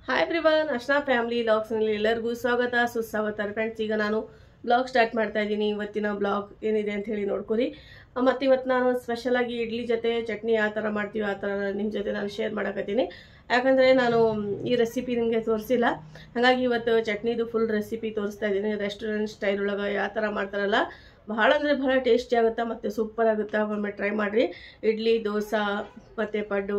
Hi everyone, Archana family ವ್ಲಾಗ್ಸ್ನಲ್ಲಿ ಎಲ್ಲರಿಗೂ ಸ್ವಾಗತ ಸುಸ್ವಾಗತ ಫ್ರೆಂಡ್ಸ್. ಈಗ ನಾನು ಬ್ಲಾಗ್ ಸ್ಟಾರ್ಟ್ ಮಾಡ್ತಾ ಇದ್ದೀನಿ. ಇವತ್ತಿನ ಬ್ಲಾಗ್ ಏನಿದೆ ಅಂತ ಹೇಳಿ ನೋಡ್ಕೊರಿ. ಮತ್ತು ಇವತ್ತು ನಾನು ಸ್ಪೆಷಲಾಗಿ ಇಡ್ಲಿ ಜೊತೆ ಚಟ್ನಿ ಯಾವ ಥರ ಮಾಡ್ತೀವಿ ಆ ಥರ ನಿಮ್ಮ ಜೊತೆ ನಾನು ಶೇರ್ ಮಾಡಕತ್ತೀನಿ. ಯಾಕಂದರೆ ನಾನು ಈ ರೆಸಿಪಿ ನಿಮಗೆ ತೋರಿಸಿಲ್ಲ, ಹಾಗಾಗಿ ಇವತ್ತು ಚಟ್ನಿದು ಫುಲ್ ರೆಸಿಪಿ ತೋರಿಸ್ತಾ ಇದ್ದೀನಿ. ರೆಸ್ಟೋರೆಂಟ್ ಸ್ಟೈಲ್ ಒಳಗೆ ಯಾವ ಥರ ಮಾಡ್ತಾರಲ್ಲ, ಭಾಳ ಅಂದರೆ ಭಾಳ ಟೇಸ್ಟಿ ಆಗುತ್ತೆ ಮತ್ತು ಸೂಪರ್ ಆಗುತ್ತೆ. ಒಮ್ಮೆ ಟ್ರೈ ಮಾಡಿರಿ. ಇಡ್ಲಿ, ದೋಸೆ ಮತ್ತು ಪಡ್ಡು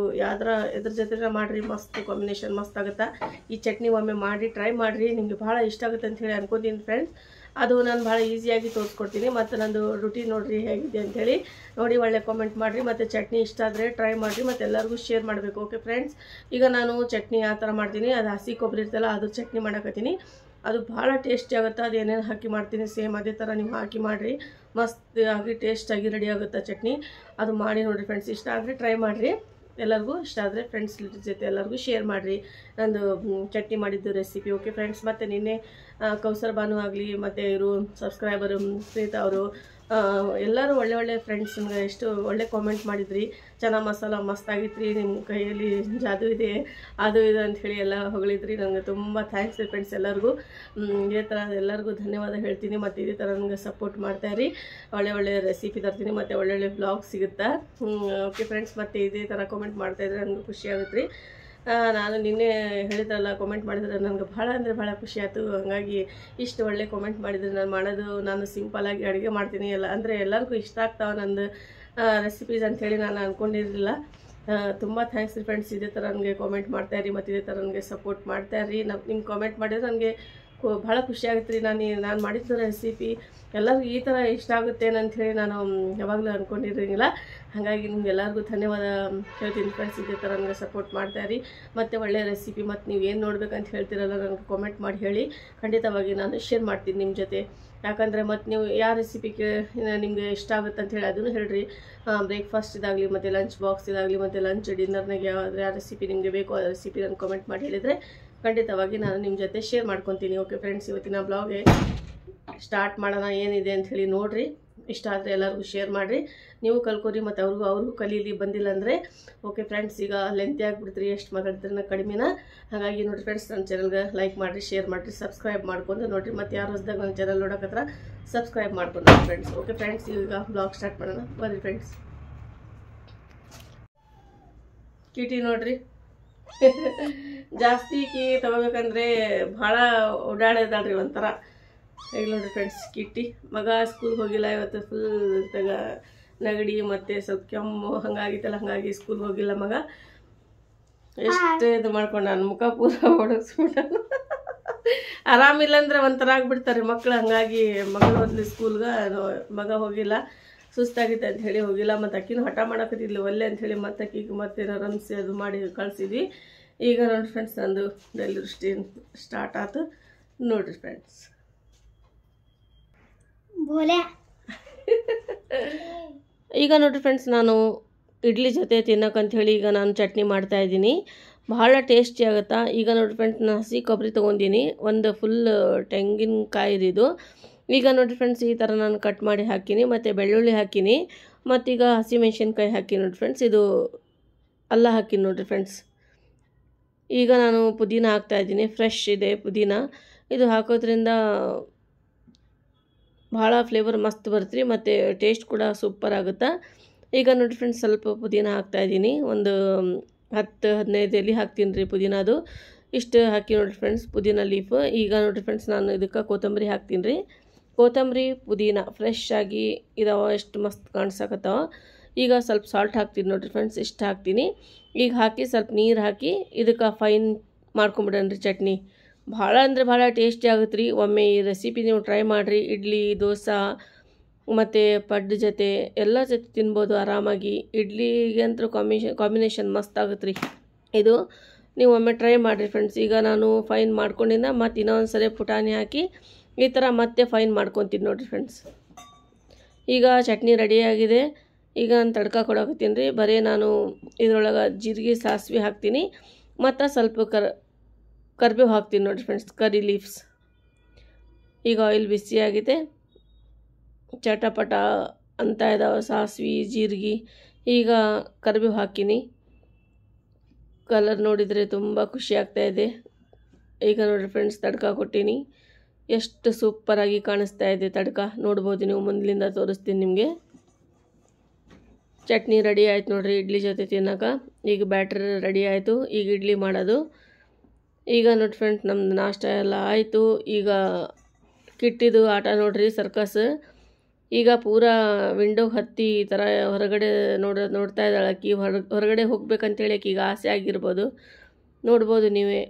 ಇದ್ರ ಜೊತೆ ಮಾಡಿರಿ, ಮಸ್ತ್ ಕಾಂಬಿನೇಷನ್ ಮಸ್ತ್ ಆಗುತ್ತೆ. ಈ ಚಟ್ನಿ ಒಮ್ಮೆ ಮಾಡಿ ಟ್ರೈ ಮಾಡಿರಿ, ನಿಮಗೆ ಭಾಳ ಇಷ್ಟ ಆಗುತ್ತೆ ಅಂತ ಹೇಳಿ ಅನ್ಕೋತೀನಿ ಫ್ರೆಂಡ್ಸ್. ಅದು ನಾನು ಭಾಳ ಈಸಿಯಾಗಿ ತೋರಿಸ್ಕೊಡ್ತೀನಿ. ಮತ್ತು ನಂದು ರುಟೀನ್ ನೋಡಿರಿ ಹೇಗಿದೆ ಅಂಥೇಳಿ ನೋಡಿ, ಒಳ್ಳೆ ಕಾಮೆಂಟ್ ಮಾಡಿರಿ. ಮತ್ತು ಚಟ್ನಿ ಇಷ್ಟ ಆದರೆ ಟ್ರೈ ಮಾಡಿರಿ ಮತ್ತು ಎಲ್ಲರಿಗೂ ಶೇರ್ ಮಾಡಬೇಕು. ಓಕೆ ಫ್ರೆಂಡ್ಸ್, ಈಗ ನಾನು ಚಟ್ನಿ ಯಾವ ಥರ ಮಾಡ್ತೀನಿ, ಅದು ಹಸಿ ಕೊಬ್ಬರಿ ಇರ್ತಲ್ಲ ಅದು ಚಟ್ನಿ ಮಾಡಕತ್ತೀನಿ. ಅದು ಭಾಳ ಟೇಸ್ಟಿ ಆಗುತ್ತೆ. ಅದು ಏನೇನು ಹಾಕಿ ಮಾಡ್ತೀನಿ ಸೇಮ್ ಅದೇ ಥರ ನೀವು ಹಾಕಿ ಮಾಡಿರಿ, ಮಸ್ತ್ ಆಗಿ ಟೇಸ್ಟಾಗಿ ರೆಡಿ ಆಗುತ್ತೆ ಚಟ್ನಿ. ಅದು ಮಾಡಿ ನೋಡಿರಿ ಫ್ರೆಂಡ್ಸ್. ಇಷ್ಟ ಆದರೆ ಟ್ರೈ ಮಾಡಿರಿ, ಎಲ್ಲರಿಗೂ ಇಷ್ಟ ಆದರೆ ಫ್ರೆಂಡ್ಸ್ ಜೊತೆ ಎಲ್ಲರಿಗೂ ಶೇರ್ ಮಾಡಿರಿ ನಂದು ಚಟ್ನಿ ಮಾಡಿದ್ದು ರೆಸಿಪಿ. ಓಕೆ ಫ್ರೆಂಡ್ಸ್, ಮತ್ತು ನಿನ್ನೆ ಕೌಸರ್ ಬಾನು ಆಗಲಿ ಮತ್ತು ಇವರು ಸಬ್ಸ್ಕ್ರೈಬರು ಪ್ರೀತಾ ಅವರು ಎಲ್ಲರೂ ಒಳ್ಳೆ ಫ್ರೆಂಡ್ಸ್ ನನಗೆ ಎಷ್ಟು ಒಳ್ಳೆ ಕಾಮೆಂಟ್ ಮಾಡಿದ್ರಿ. ಚೆನ್ನಾಗಿ ಮಸಾಲ ಮಸ್ತಾಗಿತ್ತು ರೀ, ನಿಮ್ಮ ಕೈಯಲ್ಲಿ ಜಾದು ಇದೆ ಅದು ಇದು ಅಂಥೇಳಿ ಎಲ್ಲ ಹೊಗಳಿದ್ರಿ. ನನಗೆ ತುಂಬ ಥ್ಯಾಂಕ್ಸ್ ರೀ ಫ್ರೆಂಡ್ಸ್ ಎಲ್ಲರಿಗೂ. ಇದೇ ಥರ ಎಲ್ಲರಿಗೂ ಧನ್ಯವಾದ ಹೇಳ್ತೀನಿ. ಮತ್ತು ಇದೇ ಥರ ನನಗೆ ಸಪೋರ್ಟ್ ಮಾಡ್ತಾಯಿರಿ. ಒಳ್ಳೆ ರೆಸಿಪಿ ತರ್ತೀನಿ ಮತ್ತು ಒಳ್ಳೊಳ್ಳೆ ಬ್ಲಾಗ್ ಸಿಗುತ್ತೆ. ಓಕೆ ಫ್ರೆಂಡ್ಸ್, ಮತ್ತು ಇದೇ ಥರ ಕಾಮೆಂಟ್ ಮಾಡ್ತಾಯಿದ್ರೆ ನನಗೆ ಖುಷಿ ಆಗುತ್ತೆ ರೀ. ನಾನು ನಿನ್ನೆ ಹೇಳಿದ್ರಲ್ಲ, ಕಾಮೆಂಟ್ ಮಾಡಿದ್ರೆ ನನಗೆ ಭಾಳ ಅಂದರೆ ಭಾಳ ಖುಷಿ ಆಯಿತು. ಹಾಗಾಗಿ ಇಷ್ಟು ಒಳ್ಳೆ ಕಾಮೆಂಟ್ ಮಾಡಿದರೆ ನಾನು ಸಿಂಪಲಾಗಿ ಅಡುಗೆ ಮಾಡ್ತೀನಿ ಅಂದರೆ ಎಲ್ಲರಿಗೂ ಇಷ್ಟ ಆಗ್ತಾವೆ ನಂದು ರೆಸಿಪೀಸ್ ಅಂಥೇಳಿ ನಾನು ಅಂದ್ಕೊಂಡಿರಲಿಲ್ಲ. ತುಂಬ ಥ್ಯಾಂಕ್ಸ್ ರೀ ಫ್ರೆಂಡ್ಸ್. ಇದೇ ಥರ ನನಗೆ ಕಾಮೆಂಟ್ ಮಾಡ್ತಾಯಿರಿ ಮತ್ತು ಇದೇ ಥರ ನನಗೆ ಸಪೋರ್ಟ್ ಮಾಡ್ತಾಯಿರಿ. ನಿಮ್ಮ ಕಾಮೆಂಟ್ ಮಾಡಿದ್ರೆ ನನಗೆ ಭಾಳ ಖುಷಿ ಆಗುತ್ತೆ ರೀ. ನಾನು ಮಾಡಿದ್ದು ರೆಸಿಪಿ ಎಲ್ಲರಿಗೂ ಈ ಥರ ಇಷ್ಟ ಆಗುತ್ತೆ ಅಂಥೇಳಿ ನಾನು ಯಾವಾಗಲೂ ಅಂದ್ಕೊಂಡಿರೋಂಗಿಲ್ಲ. ಹಾಗಾಗಿ ನಿಮ್ಗೆಲ್ಲರಿಗೂ ಧನ್ಯವಾದ ಹೇಳ್ತೀನಿ ಫ್ರೆಂಡ್ಸ್. ಇದೇ ಥರ ನನಗೆ ಸಪೋರ್ಟ್ ಮಾಡ್ತಾಯಿರಿ ಮತ್ತು ಒಳ್ಳೆಯ ರೆಸಿಪಿ ಮತ್ತು ನೀವು ಏನು ನೋಡ್ಬೇಕಂತ ಹೇಳ್ತೀರಲ್ಲ ನನಗೆ ಕಾಮೆಂಟ್ ಮಾಡಿ ಹೇಳಿ, ಖಂಡಿತವಾಗಿ ನಾನು ಶೇರ್ ಮಾಡ್ತೀನಿ ನಿಮ್ಮ ಜೊತೆ. ಯಾಕಂದರೆ ಮತ್ತು ನೀವು ಯಾವ ರೆಸಿಪಿ ನಿಮಗೆ ಇಷ್ಟ ಆಗುತ್ತೆ ಅಂತ ಹೇಳಿ ಅದನ್ನು ಹೇಳ್ರಿ. ಬ್ರೇಕ್ಫಾಸ್ಟ್ ಇದಾಗಲಿ ಮತ್ತು ಲಂಚ್ ಬಾಕ್ಸ್ ಇದಾಗಲಿ ಮತ್ತು ಲಂಚ್ ಡಿನ್ನರ್ನಾಗ ಯಾವ ರೆಸಿಪಿ ನಿಮಗೆ ಬೇಕು ಆ ರೆಸಿಪಿ ನಾನು ಕಾಮೆಂಟ್ ಮಾಡಿ ಹೇಳಿದರೆ ಖಂಡಿತವಾಗಿ ನಾನು ನಿಮ್ಮ ಜೊತೆ ಶೇರ್ ಮಾಡ್ಕೊತೀನಿ. ಓಕೆ ಫ್ರೆಂಡ್ಸ್, ಇವತ್ತಿನ ಬ್ಲಾಗ್ಗೆ ಸ್ಟಾರ್ಟ್ ಮಾಡೋಣ. ಏನಿದೆ ಅಂಥೇಳಿ ನೋಡಿರಿ. ಇಷ್ಟ ಆದರೆ ಎಲ್ಲರಿಗೂ ಶೇರ್ ಮಾಡಿರಿ, ನೀವು ಕಲ್ಕೊರಿ ಮತ್ತು ಅವ್ರಿಗೂ ಕಲೀಲಿ ಬಂದಿಲ್ಲ ಅಂದರೆ. ಓಕೆ ಫ್ರೆಂಡ್ಸ್, ಈಗ ಲೆಂತಿ ಆಗಿಬಿಡ್ತೀರಿ, ಎಷ್ಟು ಮಾತಾಡ್ತೀರಿ ಕಡಿಮೆನ. ಹಾಗಾಗಿ ನೋಡಿರಿ ಫ್ರೆಂಡ್ಸ್, ನನ್ನ ಚಾನಲ್ಗೆ ಲೈಕ್ ಮಾಡಿರಿ, ಶೇರ್ ಮಾಡಿರಿ, ಸಬ್ಸ್ಕ್ರೈಬ್ ಮಾಡ್ಕೊಂಡು ನೋಡಿರಿ. ಮತ್ತು ಯಾರು ಹೊಸದಾಗ ನನ್ನ ಚಾನಲ್ ನೋಡೋಕತ್ರ ಸಬ್ಸ್ಕ್ರೈಬ್ ಮಾಡ್ಕೊಂಡು ಫ್ರೆಂಡ್ಸ್. ಓಕೆ ಫ್ರೆಂಡ್ಸ್, ಈಗ ಬ್ಲಾಗ್ ಸ್ಟಾರ್ಟ್ ಮಾಡೋಣ ಬರ್ರಿ ಫ್ರೆಂಡ್ಸ್. ಕಿಟಿ ನೋಡಿರಿ, ಜಾಸ್ತಿ ಕೀ ತಗೋಬೇಕಂದ್ರೆ ಭಾಳ ಓಡಾಡೋದಲ್ರಿ ಒಂಥರ. ಈಗ ನೋಡಿರಿ ಫ್ರೆಂಡ್ಸ್, ಕಿಟ್ಟಿ ಮಗ ಸ್ಕೂಲ್ಗೆ ಹೋಗಿಲ್ಲ ಇವತ್ತು. ಫುಲ್ ನೆಗಡಿ ಮತ್ತು ಸ್ವಲ್ಪ ಕೆಮ್ಮು ಹಂಗಾಗಿತ್ತಲ್ಲ, ಹಾಗಾಗಿ ಸ್ಕೂಲ್ಗೆ ಹೋಗಿಲ್ಲ ಮಗ. ಎಷ್ಟು ಇದು ಮಾಡ್ಕೊಂಡು ನಾನು ಮುಖ ಪೂರ ಓಡಿಸ್ಬಿಟ್ಟು ಆರಾಮಿಲ್ಲ ಅಂದರೆ ಒಂಥರ ಆಗಿಬಿಡ್ತಾರೆ ಮಕ್ಕಳು. ಹಾಗಾಗಿ ಮಗಳು ಹೋದ್ಲಿ ಸ್ಕೂಲ್ಗೆ, ಮಗ ಹೋಗಿಲ್ಲ, ಸುಸ್ತಾಗಿತ್ತು ಅಂತ ಹೇಳಿ ಹೋಗಿಲ್ಲ. ಮತ್ತು ಅಕ್ಕಿನೂ ಹಠ ಮಾಡೋಕತ್ತಿದ್ಲು ಒಲ್ಲೆ ಅಂಥೇಳಿ ಮತ್ತೆ ಅಕ್ಕಿಗೆ ಮತ್ತೇನೋ ರಮಿಸಿ ಅದು ಮಾಡಿ ಕಳಿಸಿದ್ವಿ. ಈಗ ನೋಡಿರಿ ಫ್ರೆಂಡ್ಸ್, ನಂದು ಡೈಲಿ ರುಟೀನ್ ಸ್ಟಾರ್ಟ್ ಆಯ್ತು ನೋಡಿರಿ ಫ್ರೆಂಡ್ಸ್. ಈಗ ನೋಡಿರಿ ಫ್ರೆಂಡ್ಸ್, ನಾನು ಇಡ್ಲಿ ಜೊತೆ ತಿನ್ನೋಕ್ಕಂಥೇಳಿ ಈಗ ನಾನು ಚಟ್ನಿ ಮಾಡ್ತಾಯಿದ್ದೀನಿ. ಭಾಳ ಟೇಸ್ಟಿ ಆಗುತ್ತಾ. ಈಗ ನೋಡಿರಿ ಫ್ರೆಂಡ್ಸ್, ನಾನು ಹಸಿ ಕೊಬ್ಬರಿ ತೊಗೊಂಡಿನಿ, ಒಂದು ಫುಲ್ ತೆಂಗಿನಕಾಯಿದು. ಈಗ ನೋಡಿರಿ ಫ್ರೆಂಡ್ಸ್, ಈ ಥರ ನಾನು ಕಟ್ ಮಾಡಿ ಹಾಕೀನಿ ಮತ್ತು ಬೆಳ್ಳುಳ್ಳಿ ಹಾಕೀನಿ. ಮತ್ತೀಗ ಹಸಿಮೆಣ್ಸಿನ್ಕಾಯಿ ಹಾಕಿ ನೋಡಿರಿ ಫ್ರೆಂಡ್ಸ್, ಇದು ಅಲ್ಲ ಹಾಕೀನಿ ನೋಡಿರಿ ಫ್ರೆಂಡ್ಸ್. ಈಗ ನಾನು ಪುದೀನ ಹಾಕ್ತಾಯಿದ್ದೀನಿ, ಫ್ರೆಶ್ ಇದೆ ಪುದೀನ. ಇದು ಹಾಕೋದ್ರಿಂದ ಭಾಳ ಫ್ಲೇವರ್ ಮಸ್ತ್ ಬರುತ್ತೆ ಮತ್ತು ಟೇಸ್ಟ್ ಕೂಡ ಸೂಪರ್ ಆಗುತ್ತೆ. ಈಗ ನೋಡಿರಿ ಫ್ರೆಂಡ್ಸ್, ಸ್ವಲ್ಪ ಪುದೀನ ಹಾಕ್ತಾಯಿದ್ದೀನಿ, ಒಂದು 10-15 ಎಲೆ ಹಾಕ್ತೀನಿ ರೀ ಪುದೀನದು. ಇಷ್ಟು ಹಾಕಿ ನೋಡಿರಿ ಫ್ರೆಂಡ್ಸ್ ಪುದೀನ ಲೀಫ್. ಈಗ ನೋಡಿರಿ ಫ್ರೆಂಡ್ಸ್, ನಾನು ಇದಕ್ಕೆ ಕೊತ್ತಂಬರಿ ಹಾಕ್ತೀನಿ ರೀ. ಕೊತ್ತಂಬರಿ ಪುದೀನ ಫ್ರೆಶ್ ಆಗಿ ಇದಾವೆ, ಎಷ್ಟು ಮಸ್ತ್ ಕಾಣಿಸಕತ್ತಾವ. ಈಗ ಸ್ವಲ್ಪ ಸಾಲ್ಟ್ ಹಾಕ್ತೀನಿ ನೋಡಿರಿ ಫ್ರೆಂಡ್ಸ್, ಇಷ್ಟು ಹಾಕ್ತೀನಿ. ಈಗ ಹಾಕಿ ಸ್ವಲ್ಪ ನೀರು ಹಾಕಿ ಇದಕ್ಕೆ ಫೈನ್ ಮಾಡ್ಕೊಂಬಿಡೋಣ ರೀ ಚಟ್ನಿ. ಭಾಳ ಅಂದರೆ ಭಾಳ ಟೇಸ್ಟಿ ಆಗುತ್ತೆ ರೀ. ಒಮ್ಮೆ ಈ ರೆಸಿಪಿ ನೀವು ಟ್ರೈ ಮಾಡಿರಿ. ಇಡ್ಲಿ, ದೋಸೆ ಮತ್ತು ಪಡ್ಡು ಜೊತೆ ಎಲ್ಲ ಜೊತೆ ತಿನ್ಬೋದು ಆರಾಮಾಗಿ. ಇಡ್ಲಿಗೆ ಅಂತೂ ಕಾಂಬಿನೇಷನ್ ಮಸ್ತ್ ಆಗುತ್ತೆ ರೀ ಇದು. ನೀವು ಒಮ್ಮೆ ಟ್ರೈ ಮಾಡಿರಿ ಫ್ರೆಂಡ್ಸ್. ಈಗ ನಾನು ಫೈನ್ ಮಾಡ್ಕೊಂಡಿದ್ದ ಮತ್ತು ಇನ್ನೊಂದು ಸರಿ ಪುಟಾಣಿ ಹಾಕಿ ಈ ಥರ ಮತ್ತೆ ಫೈನ್ ಮಾಡ್ಕೊತೀನಿ ನೋಡಿರಿ ಫ್ರೆಂಡ್ಸ್. ಈಗ ಚಟ್ನಿ ರೆಡಿಯಾಗಿದೆ. ಈಗ ನಾನು ತಡ್ಕ ಕೊಡೋಕತ್ತೀನಿ ರೀ. ಬರೀ ನಾನು ಇದರೊಳಗೆ ಜೀರಿಗೆ, ಸಾಸಿವೆ ಹಾಕ್ತೀನಿ ಮತ್ತು ಸ್ವಲ್ಪ ಕರಿಬೇವು ಹಾಕ್ತೀನಿ ನೋಡಿರಿ ಫ್ರೆಂಡ್ಸ್, ಕರಿ ಲೀವ್ಸ್. ಈಗ ಆಯಿಲ್ ಬಿಸಿಯಾಗಿದೆ, ಚಟಪಟ ಅಂತ ಇದಾವೆ ಸಾಸಿವೆ, ಜೀರಿಗೆ. ಈಗ ಕರಿಬೇವು ಹಾಕೀನಿ. ಕಲರ್ ನೋಡಿದರೆ ತುಂಬ ಖುಷಿ ಆಗ್ತಾಯಿದೆ. ಈಗ ನೋಡಿರಿ ಫ್ರೆಂಡ್ಸ್ ತಡ್ಕ ಕೊಟ್ಟೀನಿ. ಎಷ್ಟು ಸೂಪರಾಗಿ ಕಾಣಿಸ್ತಾ ಇದೆ ತಡ್ಕ, ನೋಡ್ಬೋದು ನೀವು. ಮುಂದಲಿಂದ ತೋರಿಸ್ತೀನಿ ನಿಮಗೆ. ಚಟ್ನಿ ರೆಡಿ ಆಯ್ತು ನೋಡಿರಿ ಇಡ್ಲಿ ಜೊತೆ ತಿನ್ನೋಕೆ. ಈಗ ಬ್ಯಾಟ್ರ್ ರೆಡಿ ಆಯಿತು, ಈಗ ಇಡ್ಲಿ ಮಾಡೋದು. ಈಗ ನೋಡಿ ಫ್ರೆಂಡ್ಸ್ ನಮ್ಮದು ನಾಷ್ಟ ಎಲ್ಲ ಆಯಿತು. ಈಗ ಕಿಟ್ಟಿದು ಆಟ ನೋಡ್ರಿ ಸರ್ಕಸ್. ಈಗ ಪೂರಾ ವಿಂಡೋಗೆ ಹತ್ತಿ ಈ ಥರ ಹೊರಗಡೆ ನೋಡ್ತಾ ಇದ್ದಾಳೆ ಆಕಿ. ಹೊರಗಡೆ ಹೋಗ್ಬೇಕಂತೇಳಿ ಆಕಿಗೆ ಆಸೆ ಆಗಿರ್ಬೋದು, ನೋಡ್ಬೋದು ನೀವೇ.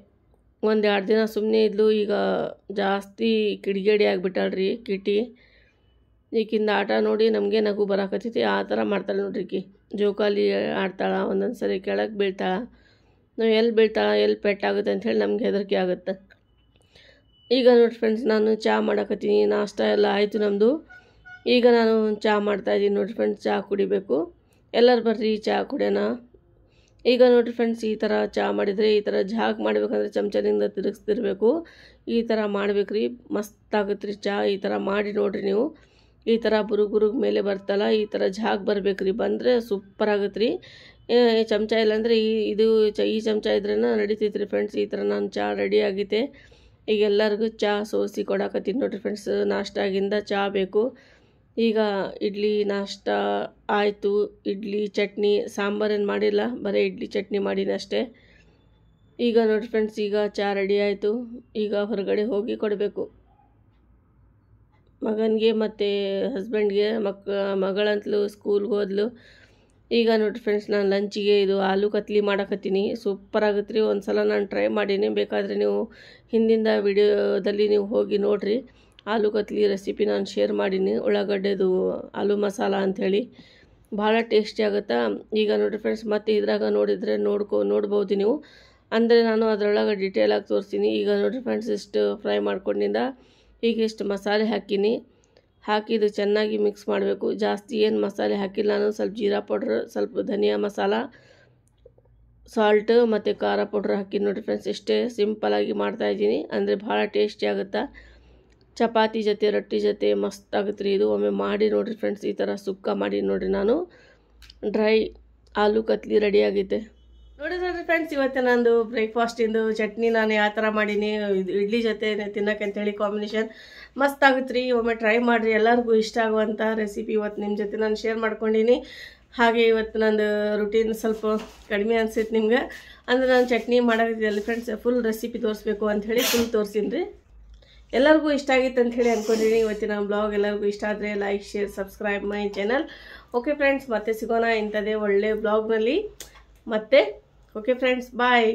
1-2 ದಿನ ಸುಮ್ಮನೆ ಇದ್ಲು, ಈಗ ಜಾಸ್ತಿ ಕಿಡಿಗೇಡಿ ಆಗಿಬಿಟ್ಟಾಳ್ರಿ ಕಿಟಿ. ಈಕಿಂದ ಆಟ ನೋಡಿ ನಮಗೆ ನಗು ಬರಾಕತ್ತೈತಿ. ಆ ಥರ ಮಾಡ್ತಾಳೆ ನೋಡ್ರಿ ಈಕಿ. ಜೋಕಾಲಿ ಆಡ್ತಾಳೆ, ಒಂದೊಂದು ಸರಿ ಕೆಳಗೆ ಬೀಳ್ತಾಳೆ. ನಾವು ಎಲ್ಲಿ ಬೀಳ್ತಾಳೆ, ಎಲ್ಲಿ ಪೆಟ್ಟಾಗುತ್ತೆ ಅಂಥೇಳಿ ನಮ್ಗೆ ಹೆದರಿಕೆ ಆಗುತ್ತೆ. ಈಗ ನೋಡಿ ಫ್ರೆಂಡ್ಸ್ ನಾನು ಚಹಾ ಮಾಡಕತ್ತೀನಿ. ನಾಷ್ಟ ಎಲ್ಲ ಆಯಿತು ನಮ್ಮದು. ಈಗ ನಾನು ಚಹಾ ಮಾಡ್ತಾಯಿದ್ದೀನಿ ನೋಡಿರಿ ಫ್ರೆಂಡ್ಸ್. ಚಹಾ ಕುಡಿಬೇಕು, ಎಲ್ಲರೂ ಬರ್ರಿ ಚಹಾ ಕುಡಿಯೋಣ. ಈಗ ನೋಡಿರಿ ಫ್ರೆಂಡ್ಸ್ ಈ ಥರ ಚಹಾ ಮಾಡಿದರೆ, ಈ ಥರ ಜಾಗ್ ಮಾಡಬೇಕಂದ್ರೆ ಚಮಚದಿಂದ ತಿರುಗಿಸ್ತಿರ್ಬೇಕು. ಈ ಥರ ಮಾಡ್ಬೇಕು ರೀ, ಮಸ್ತ್ ಆಗುತ್ತೆ ರೀ ಚಹಾ. ಈ ಥರ ಮಾಡಿ ನೋಡಿರಿ ನೀವು. ಈ ಥರ ಬುರುಗ್ ಮೇಲೆ ಬರ್ತಲ್ಲ, ಈ ಥರ ಜಾಗ್ ಬರ್ಬೇಕು ರೀ. ಬಂದರೆ ಸೂಪರ್ ಆಗುತ್ತೆ ರೀ. ಚಮಚ ಇಲ್ಲಾಂದರೆ ಈ ಚಮಚ ಇದ್ರೇ ನಡೀತೈತೆ ರೀ ಫ್ರೆಂಡ್ಸ್. ಈ ಥರ ನಾನು ಚಹಾ ರೆಡಿ ಆಗೈತೆ. ಈಗ ಎಲ್ಲರಿಗೂ ಚಹಾ ಸೋಸಿ ಕೊಡಾಕತ್ತೀನಿ ನೋಡಿರಿ ಫ್ರೆಂಡ್ಸ್. ನಾಷ್ಟಾಗಿಂದ ಚಹಾ ಬೇಕು. ಈಗ ಇಡ್ಲಿ ನಾಷ್ಟ ಆಯಿತು. ಇಡ್ಲಿ ಚಟ್ನಿ ಸಾಂಬಾರೇನು ಮಾಡಿಲ್ಲ, ಬರೀ ಇಡ್ಲಿ ಚಟ್ನಿ ಮಾಡೀನಿ ಅಷ್ಟೇ. ಈಗ ನೋಡಿ ಫ್ರೆಂಡ್ಸ್ ಈಗ ಚಹಾ ರೆಡಿ ಆಯಿತು. ಈಗ ಹೊರಗಡೆ ಹೋಗಿ ಕೊಡಬೇಕು ಮಗನಿಗೆ ಮತ್ತು ಹಸ್ಬೆಂಡ್ಗೆ. ಮಗಳಂತಲೂ ಸ್ಕೂಲ್ಗೆ ಹೋದ್ಲು. ಈಗ ನೋಡಿ ಫ್ರೆಂಡ್ಸ್ ನಾನು ಲಂಚಿಗೆ ಇದು ಆಲೂ ಕತ್ಲಿ ಮಾಡಕತ್ತೀನಿ. ಸೂಪರ್ ಆಗುತ್ತೆ ರೀ. ಒಂದು ಸಲ ನಾನು ಟ್ರೈ ಮಾಡೀನಿ, ಬೇಕಾದರೆ ನೀವು ಹಿಂದಿಂದ ವಿಡಿಯೋದಲ್ಲಿ ನೀವು ಹೋಗಿ ನೋಡಿರಿ. ಆಲೂ ಕತ್ಲಿ ರೆಸಿಪಿ ನಾನು ಶೇರ್ ಮಾಡೀನಿ, ಉಳ್ಳಾಗಡ್ಡೆದು ಆಲೂ ಮಸಾಲ ಅಂಥೇಳಿ. ಭಾಳ ಟೇಸ್ಟಿ ಆಗುತ್ತಾ. ಈಗ ನೋಡಿರಿ ಫ್ರೆಂಡ್ಸ್ ಮತ್ತೆ ಇದ್ರಾಗ ನೋಡಿದರೆ ನೋಡ್ಬೋದು ನೀವು. ಅಂದರೆ ನಾನು ಅದರೊಳಗೆ ಡಿಟೇಲಾಗಿ ತೋರಿಸ್ತೀನಿ. ಈಗ ನೋಡಿರಿ ಫ್ರೆಂಡ್ಸ್ ಇಷ್ಟು ಫ್ರೈ ಮಾಡ್ಕೊಂಡಿಂದ ಈಗ ಇಷ್ಟು ಮಸಾಲೆ ಹಾಕಿದ್ದು ಚೆನ್ನಾಗಿ ಮಿಕ್ಸ್ ಮಾಡಬೇಕು. ಜಾಸ್ತಿ ಏನು ಮಸಾಲೆ ಹಾಕಿಲ್ಲ ನಾನು. ಸ್ವಲ್ಪ ಜೀರಾ ಪೌಡ್ರ್, ಸ್ವಲ್ಪ ಧನಿಯಾ ಮಸಾಲ, ಸಾಲ್ಟ್ ಮತ್ತು ಖಾರ ಪೌಡ್ರ್ ಹಾಕಿ ನೋಡಿರಿ ಫ್ರೆಂಡ್ಸ್. ಇಷ್ಟೇ ಸಿಂಪಲಾಗಿ ಮಾಡ್ತಾಯಿದ್ದೀನಿ. ಅಂದರೆ ಭಾಳ ಟೇಸ್ಟಿ ಆಗುತ್ತಾ. ಚಪಾತಿ ಜೊತೆ ರೊಟ್ಟಿ ಜೊತೆ ಮಸ್ತ್ ಆಗುತ್ತೆ ರೀ ಇದು. ಒಮ್ಮೆ ಮಾಡಿ ನೋಡಿರಿ ಫ್ರೆಂಡ್ಸ್. ಈ ಥರ ಸುಕ್ಕ ಮಾಡಿ ನೋಡಿರಿ. ನಾನು ಡ್ರೈ ಆಲೂ ಕತ್ಲಿ ರೆಡಿ ಆಗೈತೆ ನೋಡಿದ್ರಿ ಫ್ರೆಂಡ್ಸ್. ಇವತ್ತು ನಂದು ಬ್ರೇಕ್ಫಾಸ್ಟಿಂದು ಚಟ್ನಿ ನಾನು ಯಾವ ಥರ ಮಾಡೀನಿ, ಇಡ್ಲಿ ಜೊತೆ ತಿನ್ನೋಕೆ ಅಂತೇಳಿ ಕಾಂಬಿನೇಷನ್ ಮಸ್ತ್ ಆಗುತ್ತೆ ರೀ. ಒಮ್ಮೆ ಟ್ರೈ ಮಾಡಿರಿ, ಎಲ್ಲರಿಗೂ ಇಷ್ಟ ಆಗುವಂಥ ರೆಸಿಪಿ ಇವತ್ತು ನಿಮ್ಮ ಜೊತೆ ನಾನು ಶೇರ್ ಮಾಡ್ಕೊಂಡಿನಿ. ಹಾಗೆ ಇವತ್ತು ನಂದು ರುಟೀನ್ ಸ್ವಲ್ಪ ಕಡಿಮೆ ಅನ್ಸೈತೆ ನಿಮ್ಗೆ. ಅಂದರೆ ನಾನು ಚಟ್ನಿ ಮಾಡೋದಿಲ್ಲ ಫ್ರೆಂಡ್ಸ್, ಫುಲ್ ರೆಸಿಪಿ ತೋರಿಸ್ಬೇಕು ಅಂಥೇಳಿ ಫುಲ್ ತೋರಿಸೀನಿ ರೀ. ಎಲ್ಲರಿಗೂ ಇಷ್ಟ ಆಗಿತ್ತು ಅಂಥೇಳಿ ಅಂದ್ಕೊಂಡಿನಿ. ಇವತ್ತಿನ ಬ್ಲಾಗ್ ಎಲ್ಲರಿಗೂ ಇಷ್ಟ ಆದರೆ like, share, subscribe my channel. Okay friends, ಮತ್ತೆ ಸಿಗೋಣ ಇಂಥದ್ದೇ ಒಳ್ಳೆ ಬ್ಲಾಗ್ನಲ್ಲಿ ಮತ್ತೆ. ಓಕೆ ಫ್ರೆಂಡ್ಸ್, ಬಾಯ್.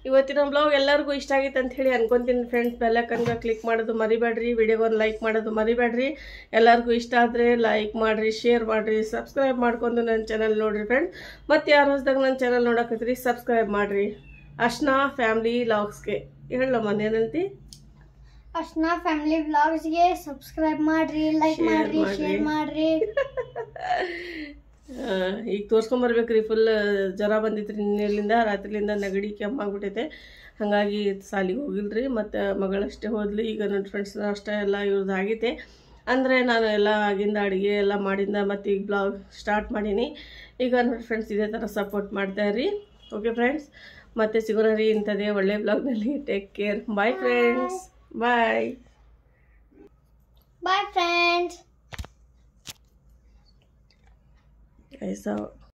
ಇವತ್ತಿನ ಬ್ಲಾಗ್ ಎಲ್ಲರಿಗೂ ಇಷ್ಟ ಆಗಿತ್ತು ಅಂಥೇಳಿ ಅನ್ಕೊತೀನಿ ಫ್ರೆಂಡ್ಸ್. ಬೆಲ್ಲೈಕನ್ಗೆ ಕ್ಲಿಕ್ ಮಾಡೋದು ಮರಿಬೇಡ್ರಿ, ವಿಡಿಯೋಗೊಂದು ಲೈಕ್ ಮಾಡೋದು ಮರಿಬೇಡ್ರಿ. ಎಲ್ಲರಿಗೂ ಇಷ್ಟ ಆದರೆ ಲೈಕ್ ಮಾಡಿರಿ, ಶೇರ್ ಮಾಡಿರಿ, ಸಬ್ಸ್ಕ್ರೈಬ್ ಮಾಡ್ಕೊಂಡು ನನ್ನ ಚಾನಲ್ ನೋಡಿರಿ ಫ್ರೆಂಡ್ಸ್. ಮತ್ತು ಯಾರು ಹೊಸದಾಗ ನನ್ನ ಚಾನಲ್ ನೋಡಕತ್ತೀರಿ ಸಬ್ಸ್ಕ್ರೈಬ್ ಮಾಡಿರಿ. ಅರ್ಶನಾ ಫ್ಯಾಮಿಲಿ ವ್ಲಾಗ್ಸ್ಗೆ ಹೇಳಮ್ಮ ಏನಂತಿ? ಅರ್ಶನಾ ಫ್ಯಾಮಿಲಿ ವ್ಲಾಗ್ಸ್ಗೆ ಸಬ್ಸ್ಕ್ರೈಬ್ ಮಾಡಿರಿ, ಲೈಕ್ ಮಾಡಿರಿ, ಶೇರ್ ಮಾಡಿರಿ. ಈಗ ತೋರಿಸ್ಕೊಂಬರ್ಬೇಕ್ರಿ. ಫುಲ್ ಜ್ವರ ಬಂದಿತ್ತು ರೀ ನಿನ್ನೆಲಿಂದ, ರಾತ್ರಿಲಿಂದ ನೆಗಡಿ ಕೆಮ್ಮಾಗ್ಬಿಟ್ಟೈತೆ. ಹಾಗಾಗಿ ಸಾಲಿಗೆ ಹೋಗಿಲ್ರಿ. ಮತ್ತು ಮಗಳಷ್ಟೇ ಹೋದ್ಲು. ಈಗ ನನ್ನ ಫ್ರೆಂಡ್ಸ್ ಅಷ್ಟೇ ಎಲ್ಲ ಇವ್ರದ್ದು ಆಗೈತೆ. ಅಂದರೆ ನಾನು ಎಲ್ಲ ಆಗಿಂದ ಅಡುಗೆ ಎಲ್ಲ ಮಾಡಿಂದ ಮತ್ತು ಈಗ ಬ್ಲಾಗ್ ಸ್ಟಾರ್ಟ್ ಮಾಡೀನಿ. ಈಗ ನೋಡಿ ಫ್ರೆಂಡ್ಸ್ ಇದೇ ಥರ ಸಪೋರ್ಟ್ ಮಾಡ್ತಾಯಿರಿ. ಓಕೆ ಫ್ರೆಂಡ್ಸ್, ಮತ್ತೆ ಸಿಗೋಣ ರೀ ಇಂಥದ್ದೇ ಒಳ್ಳೆ ಬ್ಲಾಗ್ನಲ್ಲಿ. Take care. Bye friends, bye. Bye friends. ಐಸಾ